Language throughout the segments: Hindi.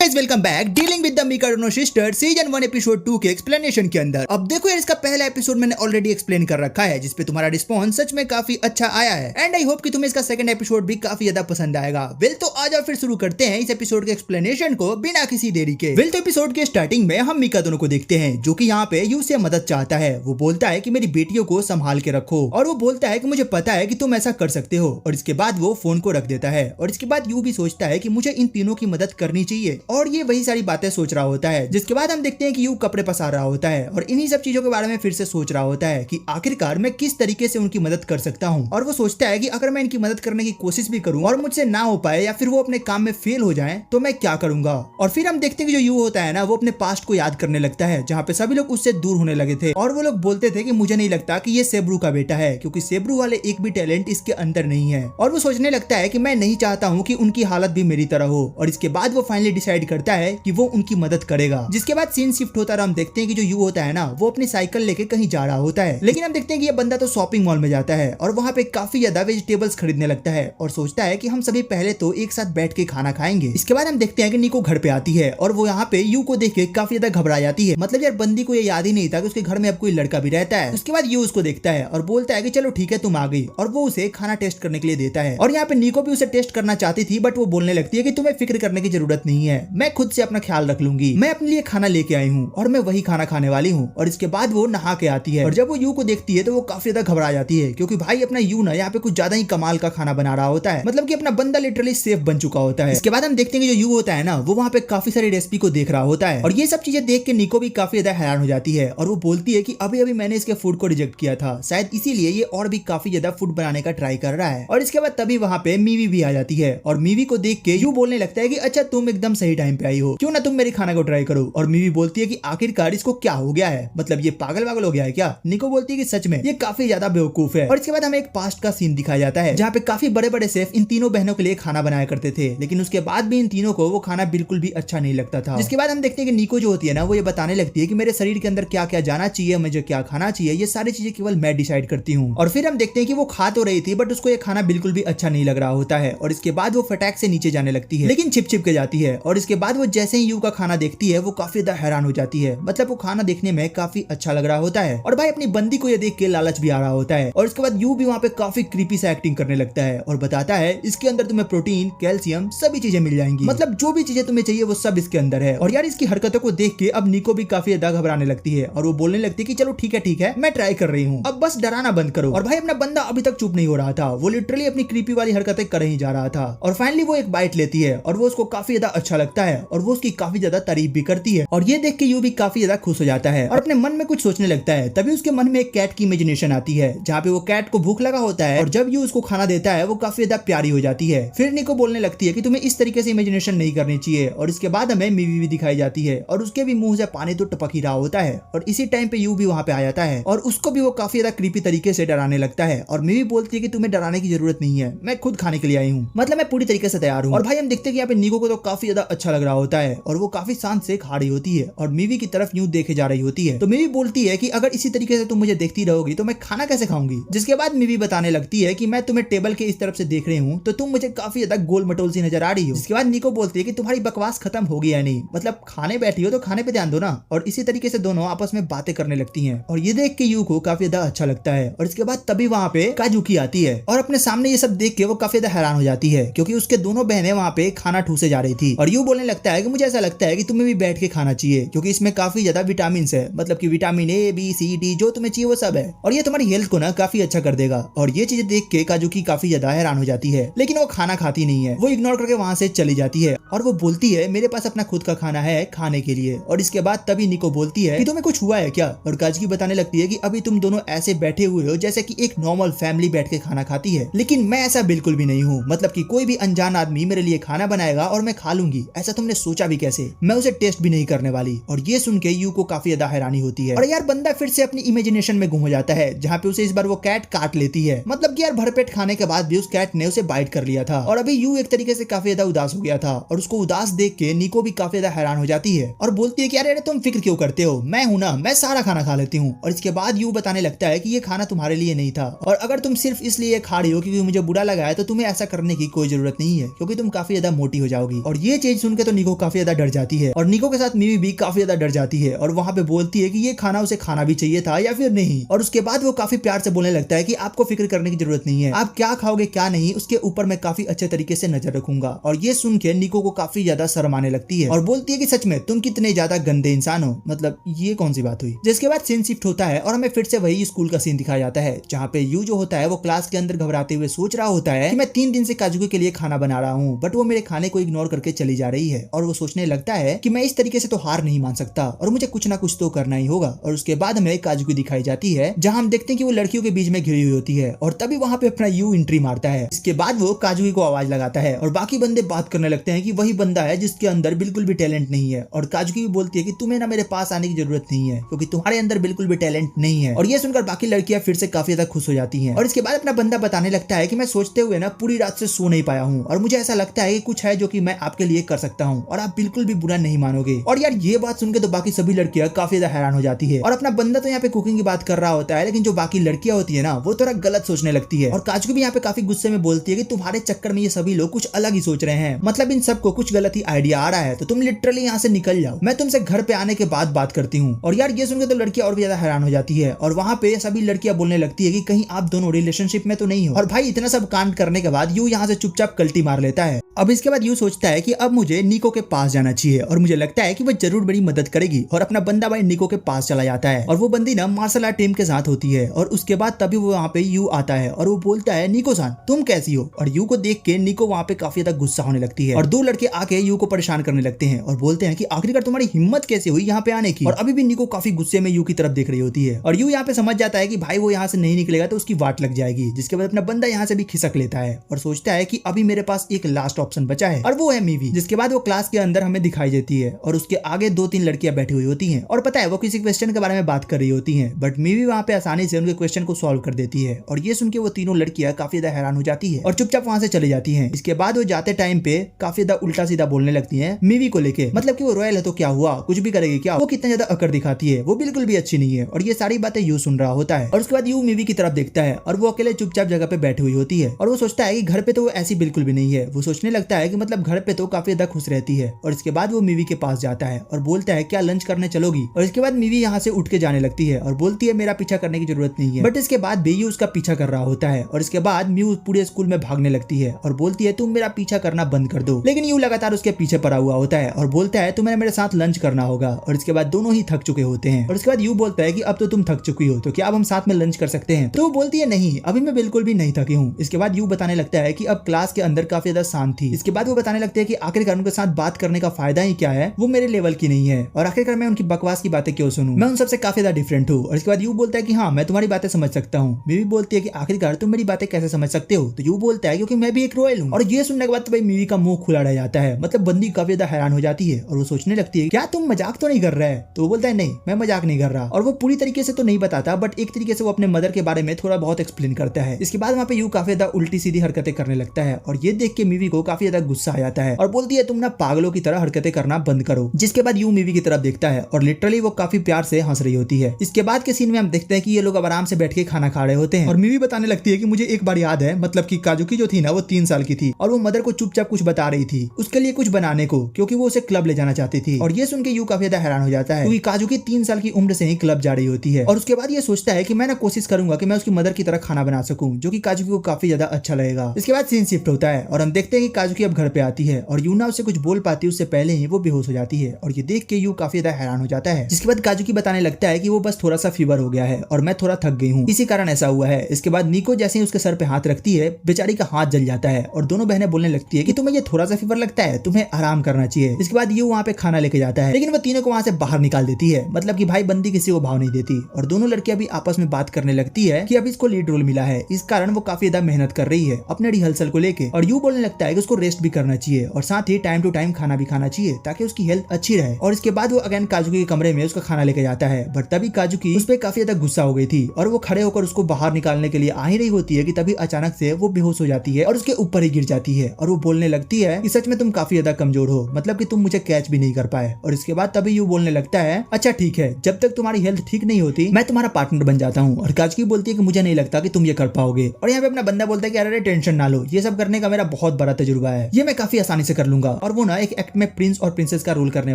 Welcome back dealing with the Mikadono sister season 1 episode 2 के एक्सप्लेनेशन के अंदर। अब देखो यार, इसका पहला एपिसोड मैंने ऑलरेडी एक्सप्लेन कर रखा है, जिसपे तुम्हारा रिस्पॉन्स सच में काफी अच्छा आया है एंड आई होप कि तुम्हें इसका सेकंड एपिसोड भी काफी ज्यादा पसंद आएगा। वेल तो आ जाओ फिर शुरू करते हैं इस एपिसोड के एक्सप्लेनेशन को बिना किसी देरी के। वेल तो एपिसोड के स्टार्टिंग में हम मिकाडोनो को देखते हैं जो कि यहाँ पे यू से मदद चाहता है। वो बोलता है कि मेरी बेटियों को संभाल के रखो और वो बोलता है कि मुझे पता है कि तुम ऐसा कर सकते हो, और इसके बाद वो फोन को रख देता है। और इसके बाद यू भी सोचता है कि मुझे इन तीनों की मदद करनी चाहिए और ये वही सारी बातें सोच रहा होता है। जिसके बाद हम देखते हैं कि यू कपड़े पसार रहा होता है और इन्हीं सब चीजों के बारे में फिर से सोच रहा होता है कि आखिरकार मैं किस तरीके से उनकी मदद कर सकता हूँ। और वो सोचता है कि अगर मैं इनकी मदद करने की कोशिश भी करूँ और मुझसे ना हो पाए या फिर वो अपने काम में फेल हो जाए तो मैं क्या करूंगा। और फिर हम देखते हैं कि जो यू होता है ना, वो अपने पास्ट को याद करने लगता है जहाँ पे सभी लोग उससे दूर होने लगे थे और वो लोग बोलते थे कि मुझे नहीं लगता कि ये सेब्रू का बेटा है, क्योंकि सेब्रू वाले एक भी टैलेंट इसके अंदर नहीं है। और वो सोचने लगता है कि मैं नहीं चाहता हूँ कि उनकी हालत भी मेरी तरह हो। और इसके बाद वो फाइनली डिसाइड करता है कि वो उनकी मदद करेगा। जिसके बाद सीन शिफ्ट होता है और हम देखते हैं कि जो यू होता है ना, वो अपनी साइकिल लेके कहीं जा रहा होता है। लेकिन हम देखते हैं कि ये बंदा तो शॉपिंग मॉल में जाता है और वहाँ पे काफी ज्यादा वेजिटेबल्स खरीदने लगता है और सोचता है कि हम सभी पहले तो एक साथ बैठ के खाना खाएंगे। इसके बाद हम देखते हैं कि निको घर पे आती है और वो यहाँ पे यू को देख के काफी ज्यादा घबरा जाती है। मतलब यार, बंदी को ये याद ही नहीं था कि उसके घर में अब कोई लड़का भी रहता है। उसके बाद यू उसको देखता है और बोलता है कि चलो ठीक है, तुम आ गई, और वो उसे खाना टेस्ट करने के लिए देता है। और यहाँ पे निको भी उसे टेस्ट करना चाहती थी, बट वो बोलने लगती है कि तुम्हें फिक्र करने की जरूरत नहीं है, मैं खुद से अपना ख्याल रख लूंगी, मैं अपने लिए खाना लेके आई हूँ और मैं वही खाना खाने वाली हूँ। और इसके बाद वो नहा के आती है और जब वो यू को देखती है तो वो काफी ज्यादा घबरा जाती है, क्योंकि भाई अपना यू ना यहाँ पे कुछ ज्यादा ही कमाल का खाना बना रहा होता है। मतलब कि अपना बंदा लिटरली सेफ बन चुका होता है। इसके बाद हम देखते हैं कि जो यू होता है ना, वो वहाँ पे काफी सारी रेसिपी को देख रहा होता है और ये सब चीजें देख के निको भी काफी ज्यादा हैरान हो जाती है और वो बोलती है कि अभी अभी मैंने इसके फूड को रिजेक्ट किया था, शायद इसीलिए ये और भी काफी ज्यादा फूड बनाने का ट्राई कर रहा है। और इसके बाद तभी वहाँ पे मीवी भी आ जाती है और मीवी को देख के यू बोलने लगता है कि अच्छा, तुम एकदम सही टाइम पे आई हो, क्यों ना तुम मेरे खाना को ट्राई करो। और मीवी बोलती है कि आखिरकार इसको क्या हो गया है, मतलब ये पागल वागल हो गया है क्या। निको बोलती है कि सच में ये काफी ज्यादा बेवकूफ है। और इसके बाद हमें एक पास्ट का सीन दिखाया जाता है जहाँ पे काफी बड़े बड़े शेफ इन तीनों बहनों के लिए खाना बनाया करते थे, लेकिन उसके बाद भी इन तीनों को वो खाना बिल्कुल भी अच्छा नहीं लगता था। जिसके बाद हम देखते हैं कि निको जो होती है ना, वो ये बताने लगती है कि मेरे शरीर के अंदर क्या क्या जाना चाहिए, मुझे क्या खाना चाहिए, ये सारी चीजें केवल मैं डिसाइड करती हूँ। और फिर हम देखते हैं कि वो खा तो रही थी, बट उसको ये खाना बिल्कुल भी अच्छा नहीं लग रहा होता है। और इसके बाद वो फटाक से नीचे जाने लगती है, लेकिन छिप छिप के जाती है। और इसके बाद वो जैसे ही यू का खाना देखती है वो काफी ज्यादा हैरान हो जाती है। मतलब वो खाना देखने में काफी अच्छा लग रहा होता है और भाई अपनी बंदी को ये देख के लालच भी आ रहा होता है। और इसके बाद यू भी वहाँ पे काफी क्रीपी सा एक्टिंग करने लगता है और बताता है इसके अंदर तुम्हें प्रोटीन, कैल्शियम, सभी चीजें मिल जाएंगी, मतलब जो भी चीजें तुम्हें चाहिए वो सब इसके अंदर है। और यार, इसकी हरकतों को देख के अब निको भी काफी ज्यादा घबराने लगती है और वो बोलने लगती है कि चलो ठीक है, मैं ट्राई कर रही हूँ, अब बस डराना बंद करो। और भाई अपना बंदा अभी तक चुप नहीं हो रहा था, वो लिटरली अपनी क्रीपी वाली हरकतें कर ही जा रहा था। और फाइनली वो एक बाइट लेती है और वो उसको काफी ज्यादा अच्छा लगता है और वो उसकी काफी ज्यादा तारीफ भी करती है। और ये देख के यू भी काफी ज्यादा खुश हो जाता है और अपने मन में कुछ सोचने लगता है। तभी उसके मन में एक कैट की इमेजिनेशन आती है जहाँ पे वो कैट को भूख लगा होता है और जब यू उसको खाना देता है वो काफी ज्यादा प्यारी हो जाती है। फिर निको बोलने लगती है कि तुम्हें इस तरीके से इमेजिनेशन नहीं करनी चाहिए। और इसके बाद हमें मीवी भी दिखाई जाती है और उसके भी मुंह से पानी तो टपक ही रहा होता है। और इसी टाइम पे यू भी वहाँ पे आ जाता है और उसको भी वो काफी ज्यादा क्रीपी तरीके से डराने लगता है। और मीवी बोलती है कि तुम्हें डराने की जरूरत नहीं है, मैं खुद खाने के लिए आई हूँ, मतलब मैं पूरी तरीके से तैयार हूँ। और भाई हम देखते हैं कि यहाँ पे निको को तो काफी ज्यादा अच्छा लग रहा होता है और वो काफी शांत से खा रही होती है और मीवी की तरफ यूं देखे जा रही होती है। तो मीवी बोलती है कि अगर इसी तरीके से तुम मुझे देखती रहोगी तो मैं खाना कैसे खाऊंगी। जिसके बाद मीवी बताने लगती है कि मैं तुम्हें टेबल के इस तरफ से देख रही हूँ तो तुम मुझे काफी ज्यादा गोल मटोल सी नजर आ रही हो। जिसके बाद निको बोलती है कि तुम्हारी बकवास खत्म होगी या नहीं, मतलब खाने बैठी हो तो खाने पे ध्यान दो ना। और इसी तरीके से दोनों आपस में बातें करने लगती हैं और ये देख के यू को काफी ज्यादा अच्छा लगता है। और इसके बाद तभी वहाँ पे काजुकी आती है और अपने सामने ये सब देख के वो काफी ज्यादा हैरान हो जाती है, क्योंकि उसके दोनों बहनें वहाँ पे खाना ठूसे जा रही थी। और यू बोलने लगता है कि मुझे ऐसा लगता है कि तुम्हें भी बैठ के खाना चाहिए, क्योंकि इसमें काफी ज्यादा विटामिन है, मतलब कि vitamin A, B, C, D, जो तुम्हें चाहिए वो सब है और ये तुम्हारी हेल्थ को ना काफी अच्छा कर देगा। और ये चीजें देख के काजुकी काफी ज्यादा हैरान हो जाती है, लेकिन वो खाना खाती नहीं है, वो इग्नोर करके वहाँ से चली जाती है और वो बोलती है मेरे पास अपना खुद का खाना है खाने के लिए। और इसके बाद तभी निको बोलती है कि तुम्हें कुछ हुआ है क्या। और काजुकी बताने लगती है कि अभी तुम दोनों ऐसे बैठे हुए हो जैसे कि एक नॉर्मल फैमिली बैठ के खाना खाती है, लेकिन मैं ऐसा बिल्कुल भी नहीं हूँ। मतलब कि कोई भी अनजान आदमी मेरे लिए खाना बनाएगा और मैं खा लूंगी, ऐसा तुमने सोचा भी कैसे, मैं उसे टेस्ट भी नहीं करने वाली। और ये सुन के यू को काफी ज्यादा हैरानी होती है और यार बंदा फिर से अपनी इमेजिनेशन में गुम हो जाता है जहाँ पे उसे इस बार वो कैट काट लेती है। मतलब कि यार भरपेट खाने के बाद भी उस कैट ने उसे बाइट कर लिया था और अभी यू एक तरीके से काफी ज्यादा उदास हो गया था और उसको उदास देख के निको भी काफी ज्यादा हैरान हो जाती है और बोलती है कि अरे तुम फिक्र क्यों करते हो, मैं हूं ना, मैं सारा खाना खा लेती हूँ। और इसके बाद यू बताने लगता है कि ये खाना तुम्हारे लिए नहीं था और अगर तुम सिर्फ इसलिए खा रही हो क्योंकि मुझे बुरा लगा है तो तुम्हें ऐसा करने की कोई जरूरत नहीं है, क्योंकि तुम काफी ज्यादा मोटी हो जाओगी। और ये चीज सुन के तो निको काफी ज्यादा डर जाती है और निको के साथ मीवी भी काफी ज्यादा डर जाती है और वहाँ पे बोलती है कि ये खाना उसे खाना भी चाहिए था या फिर नहीं। और उसके बाद वो काफी प्यार से बोलने लगता है कि आपको फिक्र करने की जरूरत नहीं है, आप क्या खाओगे क्या नहीं उसके ऊपर मैं काफी अच्छे तरीके से नजर रखूंगा। और ये सुन के निको को काफी ज्यादा शर्म आने लगती है और बोलती है कि सच में तुम कितने ज्यादा गंदे इंसान हो, मतलब ये कौन सी बात हुई। जिसके बाद सीन शिफ्ट होता है और हमें फिर से वही स्कूल का सीन दिखाया जाता है जहाँ पे यू जो होता है वो क्लास के अंदर घबराते हुए सोच रहा होता है कि मैं 3 दिन से काजुकी के लिए खाना बना रहा हूँ, बट वो मेरे खाने को इग्नोर करके चली जा रही है और वो सोचने लगता है कि मैं इस तरीके से तो हार नहीं मान सकता और मुझे कुछ ना कुछ तो करना ही होगा। और उसके बाद हमें काजुकी दिखाई जाती है जहाँ हम देखते हैं कि वो लड़कियों के बीच में घिरी हुई होती है और तभी वहाँ पे अपना यू एंट्री मारता है। इसके बाद वो काजुकी को आवाज लगाता है और बाकी बंदे बात करने लगते हैं कि वही बंदा है जिसके अंदर बिल्कुल भी टैलेंट नहीं है। और काजुकी भी बोलती है कि तुम्हें ना मेरे पास आने की जरूरत नहीं है क्योंकि तुम्हारे अंदर बिल्कुल भी टैलेंट नहीं है। और ये सुनकर बाकी लड़कियां फिर से काफी ज्यादा खुश हो जाती हैं। और इसके बाद अपना बंदा बताने लगता है कि मैं सोचते हुए ना पूरी रात से सो नहीं पाया हूँ और मुझे ऐसा लगता है कि कुछ है जो कि मैं आपके लिए कर सकता हूँ और आप बिल्कुल भी बुरा नहीं मानोगे। और यार ये बात सुन के तो बाकी सभी लड़कियां काफी ज्यादा हैरान हो जाती है और अपना बंदा तो यहाँ पे कुकिंग की बात कर रहा होता है, लेकिन जो बाकी लड़कियां होती है ना वो थोड़ा गलत सोचने लगती है। और काजुकी भी यहाँ पे काफी गुस्से में बोलती है कि तुम्हारे चक्कर में ये सभी लोग कुछ अलग ही सोच रहे हैं, मतलब इन सबको कुछ गलत ही आइडिया आ रहा है तो तुम लिटरली यहाँ से निकल जाओ, मैं तुमसे घर पे आने के बाद बात करती हूँ। और यार ये सुनकर तो लड़कियां और भी ज्यादा हैरान हो जाती है और वहाँ पे सभी लड़कियां बोलने लगती है कि कहीं आप दोनों रिलेशनशिप में तो नहीं हो। और भाई इतना सब कांड करने के बाद यू यहाँ से चुपचाप कल्टी मार लेता है। अब इसके बाद यू सोचता है कि अब मुझे निको के पास जाना चाहिए और मुझे लगता है कि वो जरूर बड़ी मदद करेगी और अपना बंदा भाई निको के पास चला जाता है। और वो बंदी ना मार्शल आर्ट टीम के साथ होती है और उसके बाद तभी वो वहाँ पे यू आता है और वो बोलता है निको सान तुम कैसी हो। और यू को देख के निको वहाँ पे काफी ज्यादा गुस्सा होने लगती है और 2 लड़के आके यू को परेशान करने लगते हैं और बोलते हैं कि आखिरकार तुम्हारी हिम्मत कैसे हुई यहाँ पे आने की। और अभी भी निको काफी गुस्से में यू की तरफ देख रही होती है और यू यहाँ पे समझ जाता है कि भाई वो यहाँ से नहीं निकलेगा तो उसकी वाट लग जाएगी। जिसके बाद अपना बंदा यहाँ से भी खिसक लेता है और सोचता है कि अभी मेरे पास एक लास्ट ऑप्शन बचा है और वो है मीवी। जिसके बाद वो क्लास के अंदर हमें दिखाई देती है और उसके आगे 2-3 लड़कियां बैठी हुई होती हैं और पता है वो किसी क्वेश्चन के बारे में बात कर रही होती हैं, बट मीवी वहाँ पे आसानी से उनके क्वेश्चन को सॉल्व कर देती है। और ये सुन के वो तीनों लड़कियां काफी ज्यादा हैरान हो जाती है और चुपचाप वहाँ से चली जाती है। इसके बाद वो जाते टाइम पे काफी ज्यादा उल्टा सीधा बोलने लगती है मीवी को लेके, मतलब कि वो रॉयल है तो क्या हुआ, कुछ भी करेगी क्या, वो कितना ज्यादा अकड़ दिखाती है, वो बिल्कुल भी अच्छी नहीं है। और ये सारी बातें यू सुन रहा होता है और उसके बाद यू मीवी की तरफ देखता है और वो अकेले चुपचाप जगह पे बैठी हुई होती है और वो सोचता है कि घर पे तो वो ऐसी बिल्कुल भी नहीं है। वो सोचने लगता है कि मतलब घर पे तो काफी ज्यादा खुश रहती है। और इसके बाद वो मीवी के पास जाता है और बोलता है क्या लंच करने चलोगी। और इसके बाद मीवी यहाँ से उठ के जाने लगती है और बोलती है मेरा पीछा करने की जरूरत नहीं है, बट इसके बाद भी यू उसका पीछा कर रहा होता है। और इसके बाद म्यू पूरे स्कूल में भागने लगती है और बोलती है तुम मेरा पीछा करना बंद कर दो, लेकिन यू लगातार उसके पीछे पड़ा हुआ होता है और बोलता है तुम्हें मेरे साथ लंच करना होगा। और इसके बाद दोनों ही थक चुके होते हैं और इसके बाद यू बोलता है कि अब तो तुम थक चुकी हो तो क्या अब हम साथ में लंच कर सकते हैं। तो वो बोलती है नहीं अभी मैं बिल्कुल भी नहीं थकी हूँ। इसके बाद यू बताने लगता है कि अब क्लास के अंदर काफी ज्यादा शांत थी। इसके बाद वो बताने लगते हैं कि आखिरकार उनके साथ बात करने का फायदा ही क्या है, वो मेरे लेवल की नहीं है और आखिरकार मैं उनकी बकवास की बातें क्यों सुनूं, मैं उन सबसे काफी ज्यादा डिफरेंट हूँ। और इसके बाद यू बोलता है कि हाँ मैं तुम्हारी बातें समझ सकता हूँ। मीवी बोलती है कि आखिरकार तुम मेरी बातें कैसे समझ सकते हो। तो यू बोलता है क्योंकि मैं भी एक रॉयल हूँ। और ये सुनने के बाद तो भाई मीवी का मुंह खुला रह जाता है, मतलब बंदी काफी ज्यादा हैरान हो जाती है और वो सोचने लगती है क्या तुम मजाक तो नहीं कर रहा है। तो वो बोलता है नहीं मैं मजाक नहीं कर रहा। और वो पूरी तरीके से तो नहीं बताता बट एक तरीके से वो अपने मदर के बारे में थोड़ा बहुत एक्सप्लेन करता है। इसके बाद वहाँ पे यू काफी ज्यादा उल्टी सीधी हरकतें करने लगता है और ये देख के मीवी को काफी ज्यादा गुस्सा आ जाता है और बोलती है तुम ना पागलों की तरह हरकतें करना बंद करो। जिसके बाद यू मीवी की तरफ देखता है और लिटरली वो काफी प्यार से हंस रही होती है। इसके बाद के सीन में हम देखते हैं कि ये लोग अब आराम से बैठ के खाना खा रहे होते हैं और मीवी बताने लगती है कि मुझे एक बार याद है, मतलब कि काजुकी जो थी ना वो 3 साल की थी और वो मदर को चुपचाप कुछ बता रही थी उसके लिए कुछ बनाने को, क्योंकि वो उसे क्लब ले जाना चाहती थी। और ये सुन के यू काफी ज्यादा हैरान हो जाता है क्योंकि काजुकी 3 साल की उम्र से ही क्लब जा रही होती है। और उसके बाद ये सोचता है कि मैं ना कोशिश करूंगा कि मैं उसकी मदर की तरह खाना बना सकूं, जो कि काजुकी को काफी ज्यादा अच्छा लगेगा। इसके बाद सीन शिफ्ट होता है और हम देखते हैं कि काजुकी अब घर पे आती है और यूना उससे कुछ बोल पाती है उससे पहले ही वो बेहोश हो जाती है। और ये देख के यू काफी ज्यादा हैरान हो जाता है। जिसके बाद काजुकी बताने लगता है कि वो बस थोड़ा सा फीवर हो गया है और मैं थोड़ा थक गई हूँ, इसी कारण ऐसा हुआ है। इसके बाद निको जैसे ही उसके सर पे हाथ रखती है बेचारी का हाथ जल जाता है और दोनों बहनें बोलने लगती है कि तुम्हें ये थोड़ा सा फीवर लगता है, तुम्हें आराम करना चाहिए। इसके बाद यू वहाँ पे खाना लेके जाता है लेकिन वो तीनों को वहाँ से बाहर निकाल देती है, मतलब कि भाई बंदी किसी को भाव नहीं देती। और दोनों लड़कियां भी आपस में बात करने लगती है कि अब इसको लीड रोल मिला है, इस कारण वो काफी ज्यादा मेहनत कर रही है अपने रिहर्सल को लेके। और यू बोलने लगता है कि उसको रेस्ट भी करना चाहिए और साथ ही टाइम टू टाइम खाना भी खाना चाहिए ताकि उसकी हेल्थ अच्छी रहे। और इसके बाद वो अगेन काजुकी के कमरे में उसका खाना लेके जाता है, बट तभी काजुकी उस पर काफी ज्यादा गुस्सा हो गई थी और वो खड़े होकर उसको बाहर निकालने के लिए आ ही रही होती है कि तभी अचानक से वो बेहोश हो जाती है और उसके ऊपर ही गिर जाती है। और वो बोलने लगती है कि सच में तुम काफी ज्यादा कमजोर हो, मतलब कि तुम मुझे कैच भी नहीं कर पाए। और इसके बाद तभी यू बोलने लगता है अच्छा ठीक है, जब तक तुम्हारी हेल्थ ठीक नहीं होती मैं तुम्हारा पार्टनर बन जाता हूँ। और काजुकी बोलती है कि मुझे नहीं लगता कि तुम ये कर पाओगे। और यहाँ पे अपना बंदा बोलता है कि अरे टेंशन ना लो, ये सब करने का मेरा बहुत बड़ा तजुर्बा है, ये मैं काफी आसानी से कर लूंगा। और वो ना एक एक्ट में प्रिंस और प्रिंसेस का रोल करने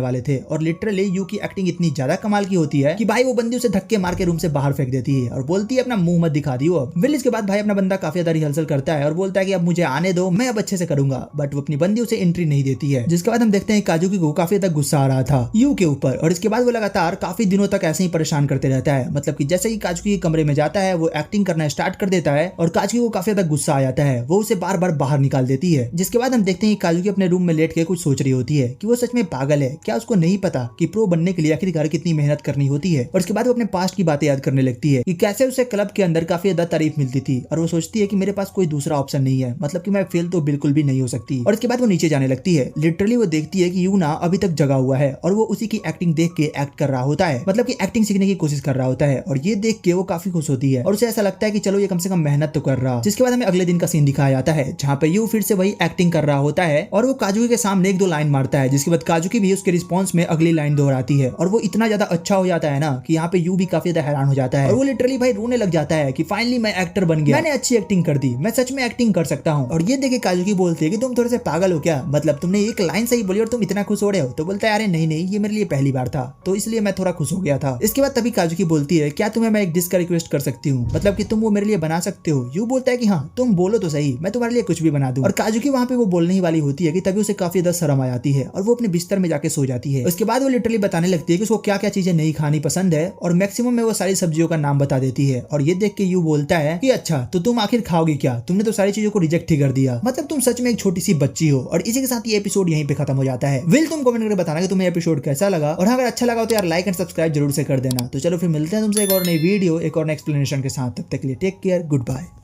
वाले थे। और लिटरली यू की एक्टिंग इतनी ज्यादा कमाल की होती है कि भाई वो बंदी उसे धक्के मार के रूम से बाहर फेंक देती है और बोलती है अपना मुंह मत दिखा दियो अब। विल इसके बाद भाई अपना बंदा काफी ज्यादा रिहर्सल करता है और बोलता है कि अब मुझे आने दो, मैं अब अच्छे से करूंगा, बट वो अपनी बंदी उसे एंट्री नहीं देती है। जिसके बाद हम देखते हैं काजुकी को काफी ज्यादा गुस्सा आ रहा था यू के ऊपर और इसके बाद वो लगातार काफी दिनों तक ऐसे ही परेशान करते रहता है। मतलब कि जैसे ही काजुकी के कमरे में जाता है वो एक्टिंग करना स्टार्ट कर देता है और काजुकी को काफी ज्यादा गुस्सा आ जाता है, वो उसे बार बार बाहर निकाल देती है। जिसके बाद हम देखते हैं काजुकी अपने रूम में लेट के कुछ सोच रही होती है कि वो सच में पागल है, क्या उसको नहीं पता कि प्रो बनने के लिए आखिरकार कितनी मेहनत करनी होती है। और इसके बाद वो अपने पास्ट की बातें याद करने लगती है कि कैसे उसे क्लब के अंदर काफी ज्यादा तारीफ मिलती थी और वो सोचती है कि मेरे पास कोई दूसरा ऑप्शन नहीं है, मतलब कि मैं फेल तो बिल्कुल भी नहीं हो सकती। और इसके बाद वो नीचे जाने लगती है। लिटरली वो देखती है कि यू ना अभी तक जगा हुआ है और वो उसी की एक्टिंग देख के एक्ट कर रहा होता है, मतलब कि एक्टिंग सीखने की कोशिश कर रहा होता है। और ये देख के वो काफी खुश होती है और उसे ऐसा लगता है कि चलो ये कम से कम मेहनत तो कर रहा। जिसके बाद हमें अगले दिन का सीन दिखाया जाता है जहाँ पे यू फिर से वही एक्टिंग कर रहा होता है और वो काजुकी के सामने एक दो लाइन मारता है, जिसके बाद काजुकी भी उसके रिस्पॉन्स में अगली लाइन दोहराती है और वो इतना ज्यादा अच्छा हो जाता है ना कि यहाँ पे यू भी काफी ज्यादा हैरान हो जाता है और वो लिटरली भाई रोने लग जाता है कि फाइनली मैं एक्टर बन गया, मैंने अच्छी एक्टिंग कर दी, मैं सच में एक्टिंग कर सकता हूँ। और ये देखे काजुकी बोलती है कि तुम थोड़े से पागल हो क्या, मतलब तुमने एक लाइन सही बोली और तुम इतना खुश हो रहे हो। तो बोलता है अरे नहीं नहीं, ये मेरे लिए पहली बार था तो इसलिए मैं थोड़ा खुश हो गया था। इसके बाद तभी काजुकी बोलती है क्या तुम्हें मैं एक डिश का रिक्वेस्ट कर सकती हूँ, मतलब कि तुम वो मेरे लिए बना सकते हो। यू बोलता है कि हाँ तुम बोलो तो सही, मैं तुम्हारे लिए कुछ भी बना दूं। और काजुकी वहाँ पे वो बोलने ही वाली होती है कि तभी उसे काफी ज्यादा शर्म आ जाती है और वो अपने बिस्तर में जाके सो जाती है। उसके बाद वो लिटरली बताने लगती है कि उसको क्या क्या चीजें नहीं खानी पसंद है और मैक्सिमम में वो सारी सब्जियों का नाम बता देती है। और ये देख के यू बोलता है कि अच्छा तो तुम आखिर खाओगी क्या, तुमने तो सारी चीजों को रिजेक्ट ही कर दिया, मतलब तुम सच में एक छोटी सी बच्ची हो। और इसी के साथ ये एपिसोड यहीं पे खत्म हो जाता है। विल तुम कमेंट करके बताना कि तुम्हें एपिसोड कैसा लगा और अगर अच्छा लगा तो यार लाइक एंड सब्सक्राइब जरूर से कर देना। तो चलो फिर मिलते हैं तुमसे एक और नई वीडियो एक और नई एक्सप्लेनेशन के साथ, तब तक के लिए टेक केयर, गुड बाय।